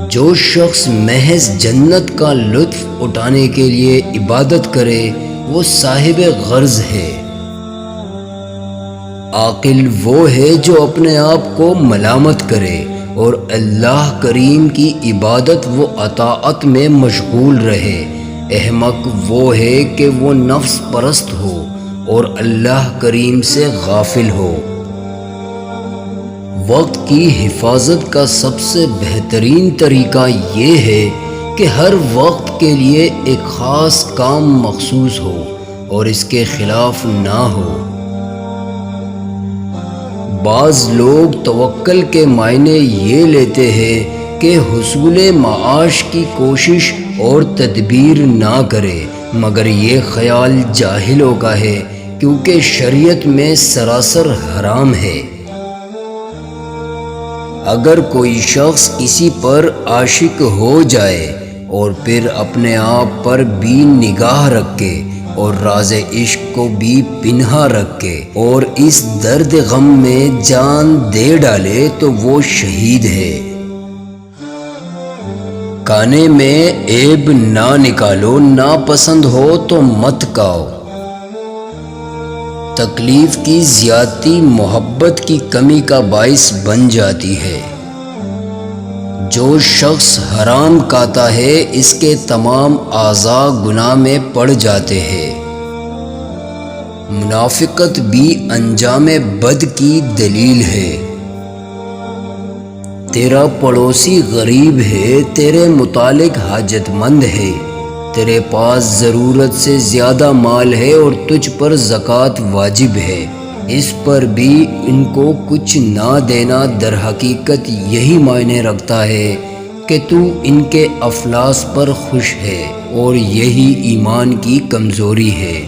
جو شخص محض جنت کا لطف اٹھانے کے لیے عبادت کرے وہ صاحب غرض ہے۔ عاقل وہ ہے جو اپنے آپ کو ملامت کرے اور اللہ کریم کی عبادت و اطاعت میں مشغول رہے۔ احمق وہ ہے کہ وہ نفس پرست ہو اور اللہ کریم سے غافل ہو۔ وقت کی حفاظت کا سب سے بہترین طریقہ یہ ہے کہ ہر وقت کے لیے ایک خاص کام مخصوص ہو اور اس کے خلاف نہ ہو۔ بعض لوگ توکل کے معنی یہ لیتے ہیں کہ حصول معاش کی کوشش اور تدبیر نہ کرے، مگر یہ خیال جاہلوں کا ہے کیونکہ شریعت میں سراسر حرام ہے۔ اگر کوئی شخص کسی پر عاشق ہو جائے اور پھر اپنے آپ پر بھی نگاہ رکھے اور راز عشق کو بھی پنہا رکھے اور اس درد غم میں جان دے ڈالے تو وہ شہید ہے۔ کھانے میں عیب نہ نکالو، ناپسند ہو تو مت کھاؤ۔ تکلیف کی زیادتی محبت کی کمی کا باعث بن جاتی ہے۔ جو شخص حرام کھاتا ہے اس کے تمام اعضاء گناہ میں پڑ جاتے ہیں۔ منافقت بھی انجام بد کی دلیل ہے۔ تیرا پڑوسی غریب ہے، تیرے متعلق حاجت مند ہے، تیرے پاس ضرورت سے زیادہ مال ہے اور تجھ پر زکوٰۃ واجب ہے، اس پر بھی ان کو کچھ نہ دینا در حقیقت یہی معنی رکھتا ہے کہ تو ان کے افلاس پر خوش ہے اور یہی ایمان کی کمزوری ہے۔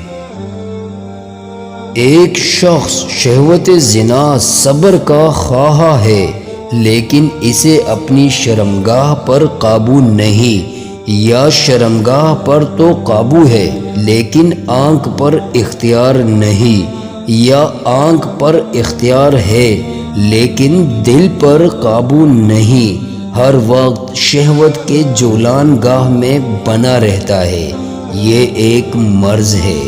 ایک شخص شہوت زنا صبر کا خواہاں ہے لیکن اسے اپنی شرمگاہ پر قابو نہیں، یا شرمگاہ پر تو قابو ہے لیکن آنکھ پر اختیار نہیں، یا آنکھ پر اختیار ہے لیکن دل پر قابو نہیں، ہر وقت شہوت کے جولان گاہ میں بنا رہتا ہے، یہ ایک مرض ہے۔